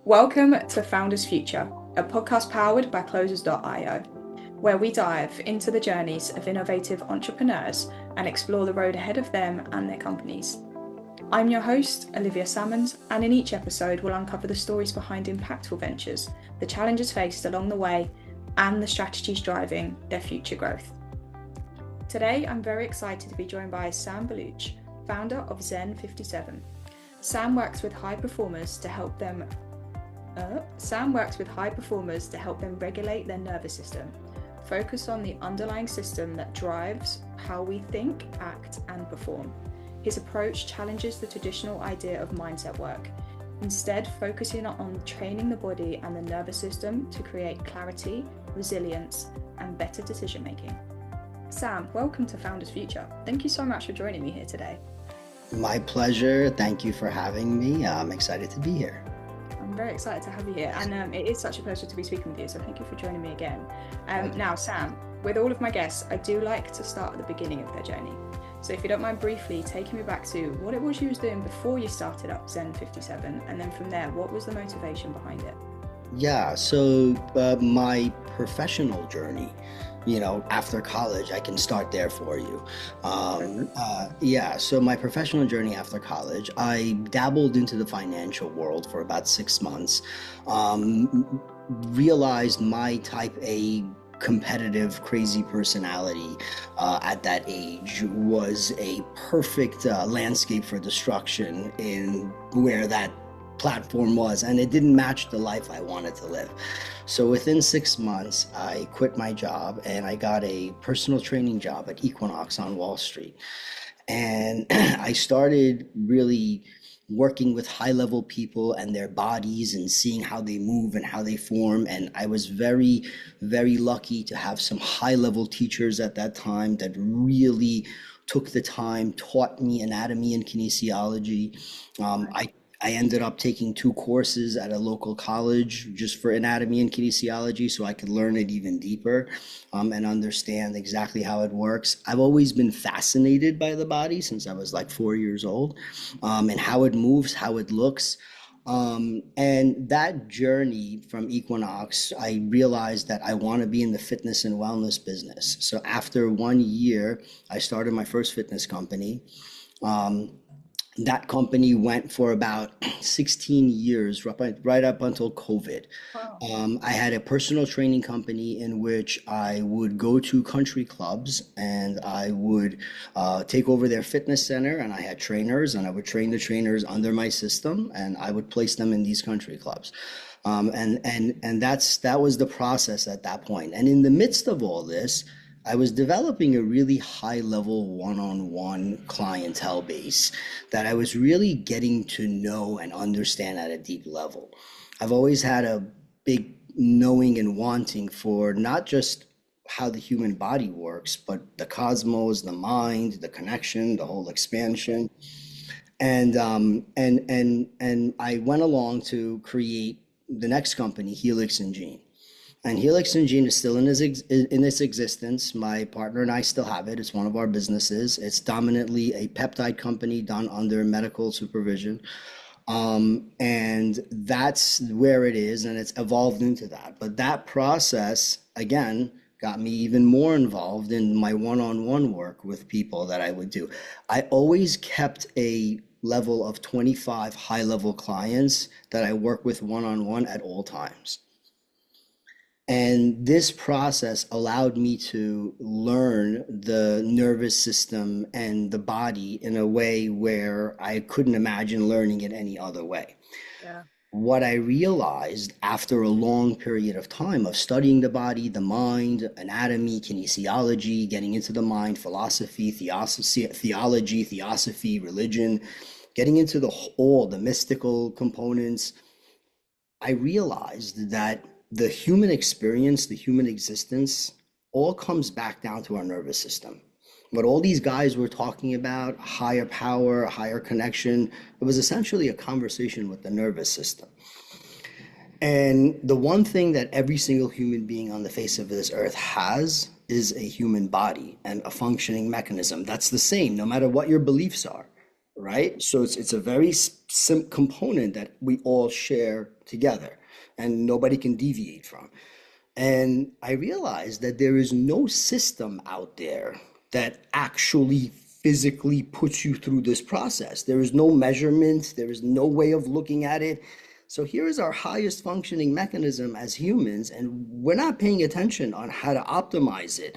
Welcome to Founders Future, a podcast powered by Closers.io, where we dive into the journeys of innovative entrepreneurs and explore the road ahead of them and their companies. I'm your host, Olivia Salmons, and in each episode we'll uncover the stories behind impactful ventures, the challenges faced along the way, and the strategies driving their future growth. Today, I'm very excited to be joined by Sam Balooch, founder of Zen 57. Sam works with high performers to help them regulate their nervous system, focus on the underlying system that drives how we think, act, and perform. His approach challenges the traditional idea of mindset work, instead focusing on training the body and the nervous system to create clarity, resilience, and better decision making. Sam, welcome to Founders Future. Thank you so much for joining me here today. My pleasure. Thank you for having me. I'm excited to be here. I'm very excited to have you here, and it is such a pleasure to be speaking with you, so thank you for joining me again. Now, Sam, with all of my guests, I do like to start at the beginning of their journey. So if you don't mind briefly taking me back to what it was you was doing before you started up Zen 57, and then from there, what was the motivation behind it? Yeah, so my professional journey, after college, I can start there for you. So my professional journey after college, I dabbled into the financial world for about 6 months, realized my type A competitive, crazy personality at that age was a perfect landscape for destruction in where that platform was, and it didn't match the life I wanted to live. So within 6 months, I quit my job and I got a personal training job at Equinox on Wall Street. And I started really working with high level people and their bodies and seeing how they move and how they form. And I was very, very lucky to have some high level teachers at that time that really took the time, taught me anatomy and kinesiology. I ended up taking 2 courses at a local college just for anatomy and kinesiology so I could learn it even deeper and understand exactly how it works. I've always been fascinated by the body since I was like 4 years old, and how it moves, how it looks. And that journey from Equinox, I realized that I want to be in the fitness and wellness business. So after 1 year, I started my first fitness company. That company went for about 16 years, right up until COVID. Wow. I had a personal training company in which I would go to country clubs and I would take over their fitness center, and I had trainers and I would train the trainers under my system and I would place them in these country clubs. That was the process at that point. And in the midst of all this, I was developing a really high level one-on-one clientele base that I was really getting to know and understand at a deep level. I've always had a big knowing and wanting for not just how the human body works, but the cosmos, the mind, the connection, the whole expansion. And I went along to create the next company, Helix and Gene. And Helix and Gene is still in its existence. My partner and I still have it. It's one of our businesses. It's dominantly a peptide company done under medical supervision. And that's where it is, and it's evolved into that. But that process, again, got me even more involved in my one-on-one work with people that I would do. I always kept a level of 25 high-level clients that I work with one-on-one at all times. And this process allowed me to learn the nervous system and the body in a way where I couldn't imagine learning it any other way. Yeah. What I realized after a long period of time of studying the body, the mind, anatomy, kinesiology, getting into the mind, philosophy, theology, theosophy, religion, getting into all the mystical components, I realized that the human experience, the human existence, all comes back down to our nervous system. What all these guys were talking about, higher power, higher connection, it was essentially a conversation with the nervous system. And the one thing that every single human being on the face of this earth has is a human body and a functioning mechanism. That's the same, no matter what your beliefs are. right? So it's a very sim component that we all share together and nobody can deviate from. And I realized that there is no system out there that actually physically puts you through this process. There is no measurement, there is no way of looking at it. So here is our highest functioning mechanism as humans, and we're not paying attention on how to optimize it.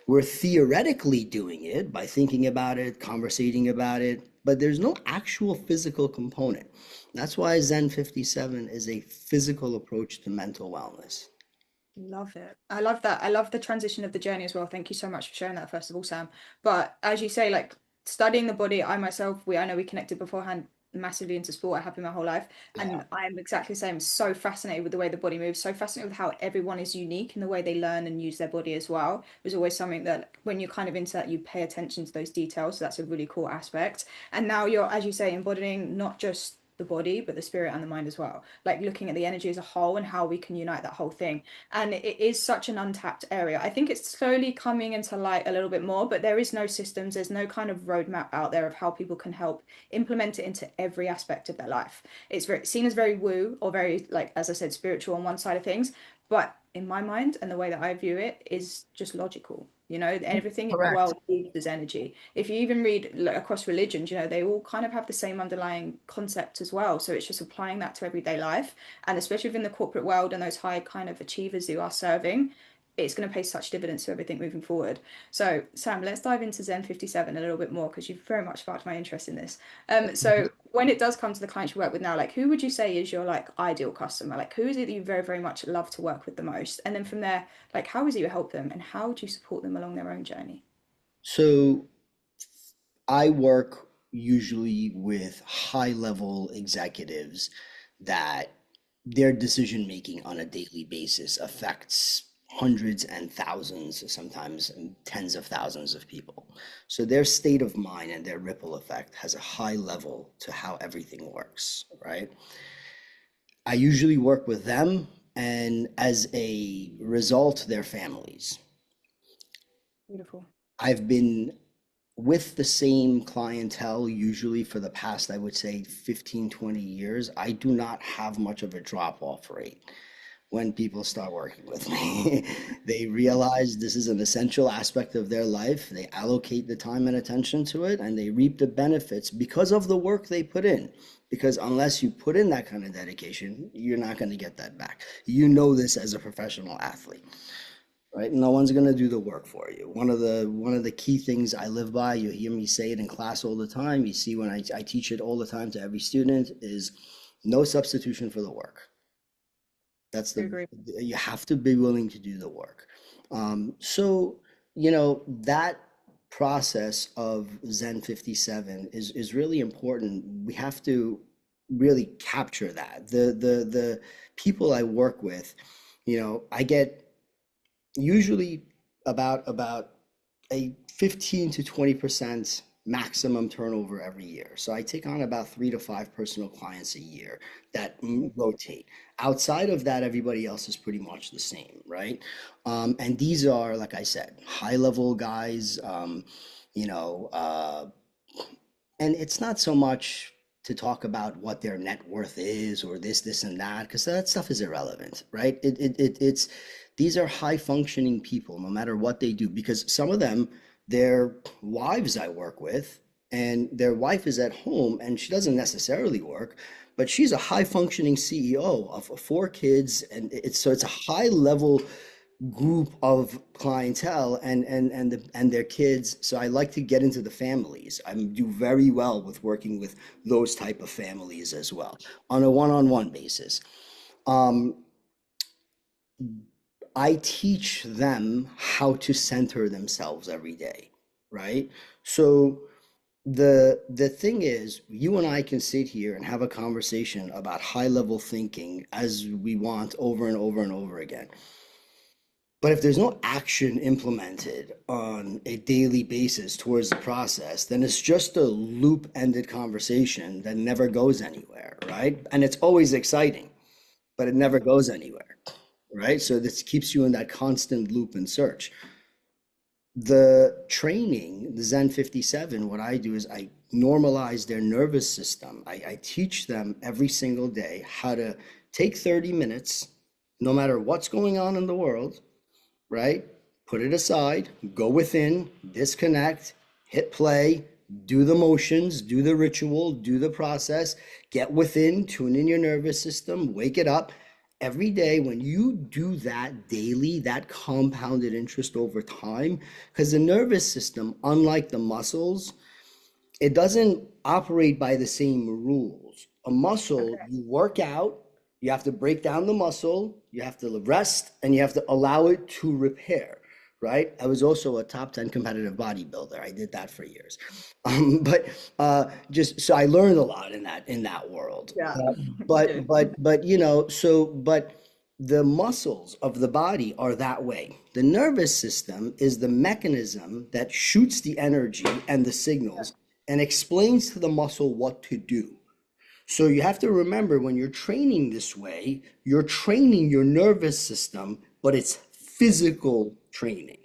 We're theoretically doing it by thinking about it, conversating about it, but there's no actual physical component. That's why Zen 57 is a physical approach to mental wellness. Love it. I love that. I love the transition of the journey as well. Thank you so much for sharing that, first of all, Sam. But as you say, like studying the body, I myself, I know we connected beforehand massively into sport. I have been my whole life. Yeah. And I'm exactly the same. So fascinated with the way the body moves, so fascinated with how everyone is unique in the way they learn and use their body as well. There's always something that when you're kind of into that, you pay attention to those details. So that's a really cool aspect. And now you're, as you say, embodying not just the body, but the spirit and the mind as well. Like looking at the energy as a whole and how we can unite that whole thing, and it is such an untapped area. I think it's slowly coming into light a little bit more, but there is no systems, there's no kind of roadmap out there of how people can help implement it into every aspect of their life. It's very seen as very woo or very, like as I said, spiritual on one side of things, but in my mind and the way that I view it is just logical. You know, everything in the Correct. world is energy. If you even read like, across religions, you know, they all kind of have the same underlying concept as well. So it's just applying that to everyday life, and especially within the corporate world and those high kind of achievers who are serving, it's going to pay such dividends to everything moving forward. So, Sam, let's dive into Zen 57 a little bit more because you've very much sparked my interest in this. So when it does come to the clients you work with now, like who would you say is your like ideal customer? Like who is it that you very, very much love to work with the most? And then from there, like how is it you help them and how do you support them along their own journey? So I work usually with high level executives that their decision making on a daily basis affects hundreds and thousands, sometimes tens of thousands of people. So their state of mind and their ripple effect has a high level to how everything works, right? I usually work with them and as a result, their families. Beautiful. I've been with the same clientele usually for the past, I would say 15, 20 years. I do not have much of a drop off rate when people start working with me. They realize this is an essential aspect of their life. They allocate the time and attention to it, and they reap the benefits because of the work they put in. Because unless you put in that kind of dedication, you're not going to get that back. You know this as a professional athlete, right? No one's going to do the work for you. One of the key things I live by, you hear me say it in class all the time, you see when I teach it all the time to every student, is no substitution for the work. That's I the agree. You have to be willing to do the work. So, that process of Zen 57 is really important. We have to really capture that. The people I work with, I get usually about a 15 to 20% maximum turnover every year. So I take on about 3 to 5 personal clients a year that rotate. Outside of that, everybody else is pretty much the same, right? And these are, like I said, high level guys, you know, uh, and it's not so much to talk about what their net worth is or this and that, because that stuff is irrelevant, right? It's these are high functioning people, no matter what they do, because some of them, their wives I work with, and their wife is at home and she doesn't necessarily work, but she's a high functioning CEO of 4 kids, and it's a high level group of clientele and their kids. So I like to get into the families. I do very well with working with those type of families as well on a one-on-one basis. Um, I teach them how to center themselves every day, right? So the thing is, you and I can sit here and have a conversation about high level thinking as we want over and over and over again. But if there's no action implemented on a daily basis towards the process, then it's just a loop-ended conversation that never goes anywhere, right? And it's always exciting, but it never goes anywhere, right? So this keeps you in that constant loop and search. The training, the Zen 57, what I do is normalize their nervous system. I teach them every single day how to take 30 minutes, no matter what's going on in the world, right? Put it aside, go within, disconnect, hit play, do the motions, do the ritual, do the process, get within, tune in your nervous system, wake it up. Every day, when you do that daily, that compounded interest over time, because the nervous system, unlike the muscles, it doesn't operate by the same rules. A muscle, Okay. you work out, you have to break down the muscle, you have to rest, and you have to allow it to repair, right? I was also a top 10 competitive bodybuilder. I did that for years. But just so I learned a lot in that world. Yeah, me too. But but the muscles of the body are that way. The nervous system is the mechanism that shoots the energy and the Yeah. signals and explains to the muscle what to do. So you have to remember when you're training this way, you're training your nervous system, but it's physical training.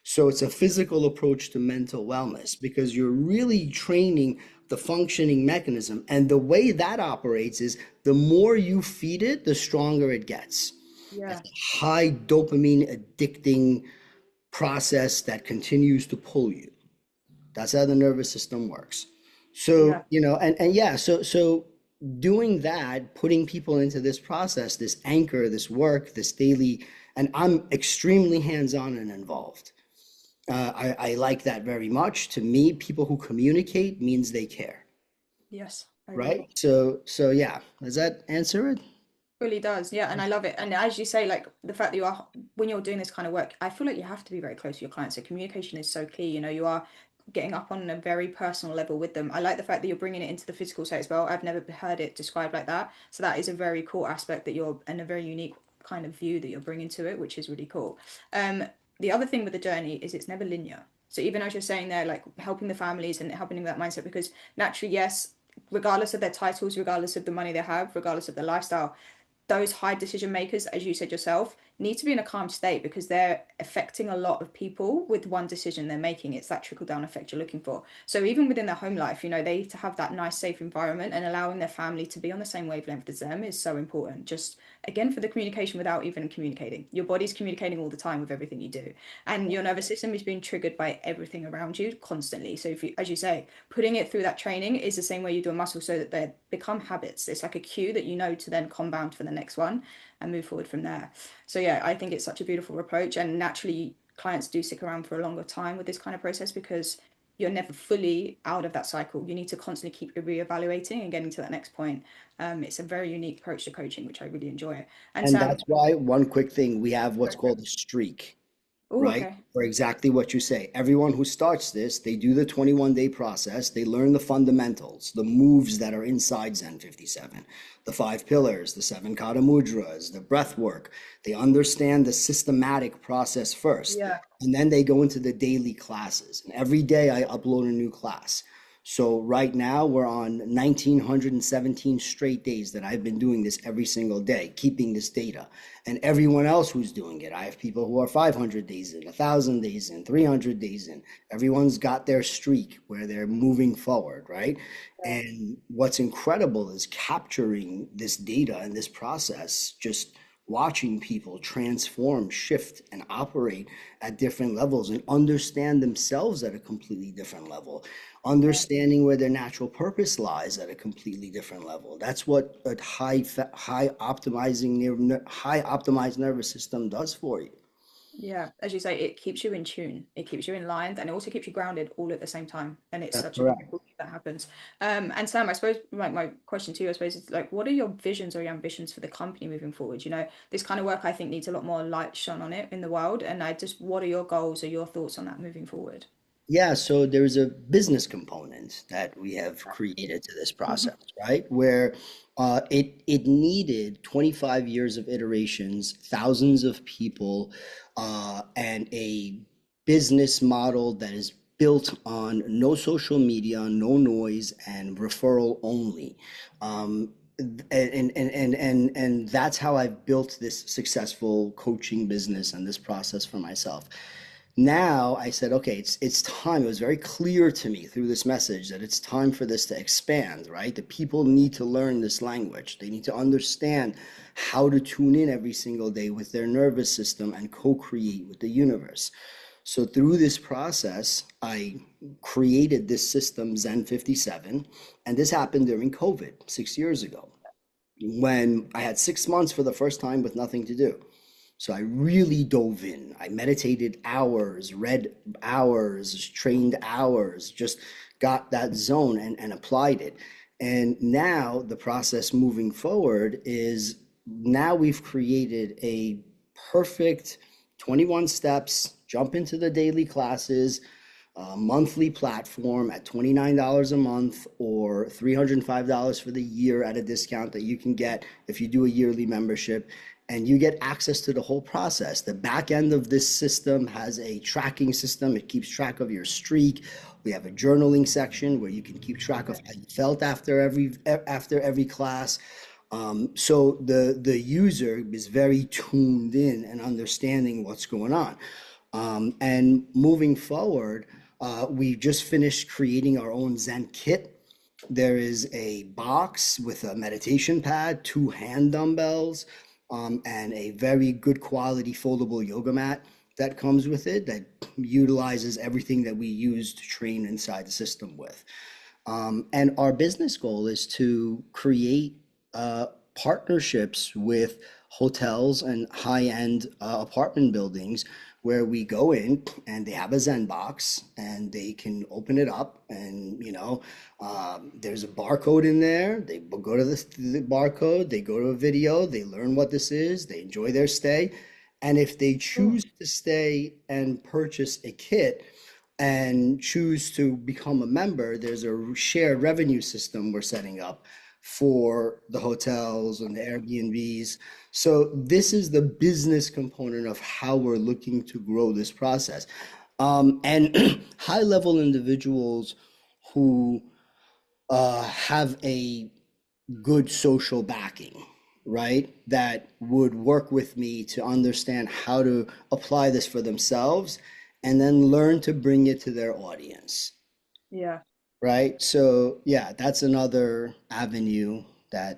So it's a physical approach to mental wellness because you're really training the functioning mechanism. And the way that operates is the more you feed it, the stronger it gets. It's Yeah. a high dopamine addicting process that continues to pull you. That's how the nervous system works. So, Yeah. and yeah, so doing that, putting people into this process, this anchor, this work, this daily, and I'm extremely hands-on and involved. I like that very much. To me, people who communicate means they care, Yes, I right? agree. So yeah, does that answer it? Really does, yeah, and I love it. And as you say, like the fact that you are when you're doing this kind of work, I feel like you have to be very close to your clients. So communication is so key. You are getting up on a very personal level with them. I like the fact that you're bringing it into the physical side as well. I've never heard it described like that. So that is a very cool aspect that you're and a very unique kind of view that you're bringing to it, which is really cool. Um, the other thing with the journey is it's never linear. So even as you're saying there, like helping the families and helping them with that mindset, because naturally, yes, regardless of their titles, regardless of the money they have, regardless of their lifestyle, those high decision makers, as you said yourself, need to be in a calm state because they're affecting a lot of people with one decision they're making. It's that trickle down effect you're looking for. So even within their home life, they need to have that nice, safe environment and allowing their family to be on the same wavelength as them is so important. Just again, for the communication without even communicating. Your body's communicating all the time with everything you do. And your nervous system is being triggered by everything around you constantly. So if you, as you say, putting it through that training is the same way you do a muscle so that they become habits. It's like a cue that you know to then compound for the next one and move forward from there. So yeah, I think it's such a beautiful approach, and naturally clients do stick around for a longer time with this kind of process because you're never fully out of that cycle. You need to constantly keep reevaluating and getting to that next point. It's a very unique approach to coaching, which I really enjoy. And And Sam, that's why one quick thing, we have what's called a streak, oh, right? okay. For exactly what you say. Everyone who starts this, they do the 21-day process. They learn the fundamentals, the moves that are inside Zen 57, the five pillars, the seven kata mudras, the breath work. They understand the systematic process first, Yeah. and then they go into the daily classes. And every day I upload a new class. So right now we're on 1917 straight days that I've been doing this every single day, keeping this data. And everyone else who's doing it, I have people who are 500 days in, 1,000 days in, 300 days in. Everyone's got their streak where they're moving forward, right? And what's incredible is capturing this data and this process, just watching people transform, shift, and operate at different levels and understand themselves at a completely different level, Yeah. understanding where their natural purpose lies at a completely different level. That's what a high optimized nervous system does for you. Yeah, as you say, it keeps you in tune. It keeps you in line, and it also keeps you grounded all at the same time. And it's That's such a correct. beautiful thing that happens. And Sam, I suppose my question to you, I suppose, is like, what are your visions or your ambitions for the company moving forward? This kind of work I think needs a lot more light shone on it in the world. And what are your goals or your thoughts on that moving forward? Yeah, so there's a business component that we have created to this process, right? Where it needed 25 years of iterations, thousands of people, and a business model that is built on no social media, no noise, and referral only. And that's how I've built this successful coaching business and this process for myself. Now I said, okay, it's time. It was very clear to me through this message that it's time for this to expand, right? The people need to learn this language. They need to understand how to tune in every single day with their nervous system and co-create with the universe. So through this process, I created this system, Zen 57, and this happened during COVID 6 years ago when I had 6 months for the first time with nothing to do. So I really dove in. I meditated hours, read hours, trained hours, just got that zone and applied it. And now the process moving forward is now we've created a perfect 21 steps, jump into the daily classes, monthly platform at $29 a month or $305 for the year at a discount that you can get if you do a yearly membership. And you get access to the whole process. The back end of this system has a tracking system. It keeps track of your streak. We have a journaling section where you can keep track of how you felt after every class. So the user is very tuned in and understanding what's going on. And moving forward, we just finished creating our own Zen kit. There is a box with a meditation pad, two hand dumbbells, and a very good quality foldable yoga mat that comes with it that utilizes everything that we use to train inside the system with. And our business goal is to create partnerships with hotels and high-end apartment buildings where we go in and they have a Zen box and they can open it up and there's a barcode in there. They go to the barcode, they go to a video, they learn what this is, they enjoy their stay. And if they Cool. choose to stay and purchase a kit, and choose to become a member, there's a shared revenue system we're setting up for the hotels and the Airbnbs. So this is the business component of how we're looking to grow this process. And high level individuals who have a good social backing, right? That would work with me to understand how to apply this for themselves and then learn to bring it to their audience, Yeah. right? So, yeah, that's another avenue that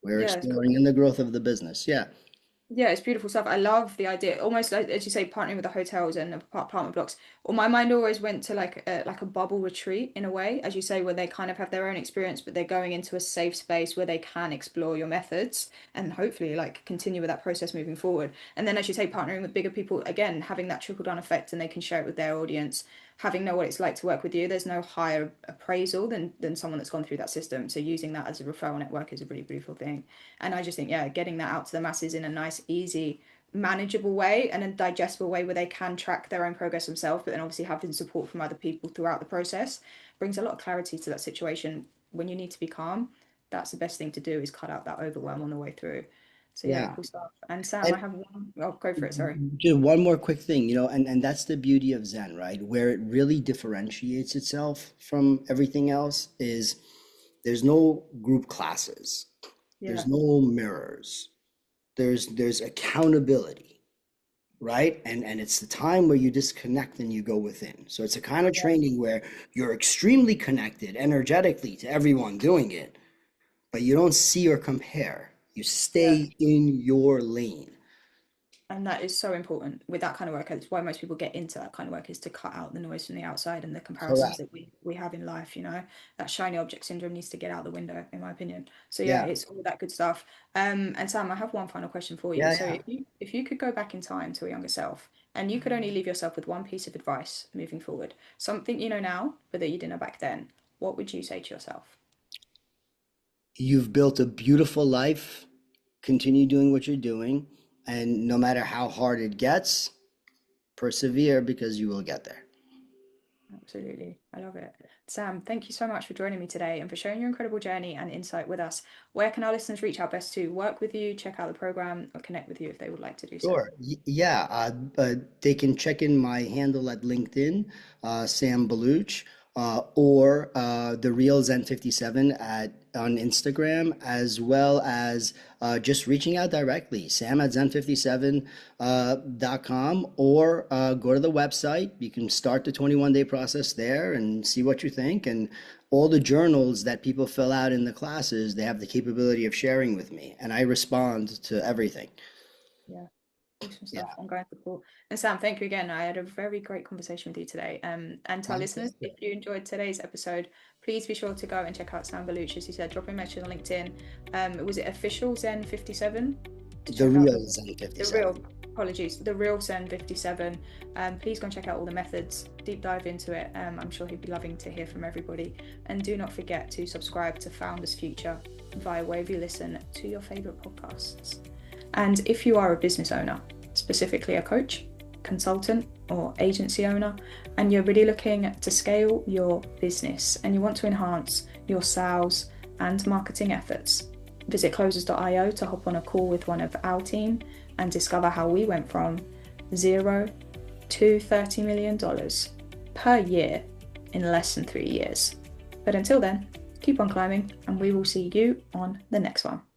we're Yeah, it's exploring in the growth of the business. Yeah. Yeah, it's beautiful stuff. I love the idea, almost like as you say, partnering with the hotels and apartment blocks. Well, my mind always went to like a bubble retreat in a way, as you say, where they kind of have their own experience, but they're going into a safe space where they can explore your methods and hopefully like continue with that process moving forward. And then, as you say, partnering with bigger people, again, having that trickle down effect, and they can share it with their audience, having know what it's like to work with you. There's no higher appraisal than someone that's gone through that system. So using that as a referral network is a really beautiful thing. And I just think, yeah, getting that out to the masses in a nice, easy, manageable way and a digestible way where they can track their own progress themselves, but then obviously having support from other people throughout the process brings a lot of clarity to that situation. When you need to be calm, that's the best thing to do is cut out that overwhelm on the way through. So yeah, Yeah. cool stuff. And Sam, I And have one. Oh, go for it. Sorry. just one more quick thing, and that's the beauty of Zen, right? Where it really differentiates itself from everything else is there's no group classes, there's Yeah. no mirrors, there's accountability, right? And it's the time where you disconnect and you go within. So it's a kind of Yeah. training where you're extremely connected energetically to everyone doing it, but you don't see or compare. You Yeah. stay in your lane. And that is so important with that kind of work. It's why most people get into that kind of work is to cut out the noise from the outside and the comparisons Correct. that we have in life, That shiny object syndrome needs to get out the window, in my opinion. So yeah, Yeah. it's all that good stuff. And Sam, I have one final question for you. Yeah, So yeah. if you could go back in time to a younger self and you could only leave yourself with one piece of advice moving forward, something you know now, but that you didn't know back then, what would you say to yourself? You've built a beautiful life. Continue doing what you're doing. And no matter how hard it gets, persevere because you will get there. Absolutely. I love it. Sam, thank you so much for joining me today and for sharing your incredible journey and insight with us. Where can our listeners reach out best to work with you, check out the program, or connect with you if they would like to do so? Sure. Yeah. They can check in my handle at LinkedIn, Sam Balooch, or the Real Zen 57 at on Instagram, as well as just reaching out directly, sam at zen57.com, or go to the website. You can start the 21-day process there and see what you think. And all the journals that people fill out in the classes, they have the capability of sharing with me, and I respond to everything. Yeah. Awesome Yeah. stuff. Ongoing support. And Sam, thank you again. I had a very great conversation with you today. And to our My listeners, pleasure. if you enjoyed today's episode, please be sure to go and check out Sam Balooch. As you said, drop him a message on LinkedIn. Was it official Zen 57 to The check out real Zen the 57. real? Apologies, the real Zen 57. Please go and check out all the methods. Deep dive into it. I'm sure he'd be loving to hear from everybody. And do not forget to subscribe to Founders Future via wherever you listen to your favorite podcasts. And if you are a business owner, specifically a coach, consultant, or agency owner, and you're really looking to scale your business and you want to enhance your sales and marketing efforts, visit closers.io to hop on a call with one of our team and discover how we went from $0 to $30 million per year in less than 3 years. But until then, keep on climbing, and we will see you on the next one.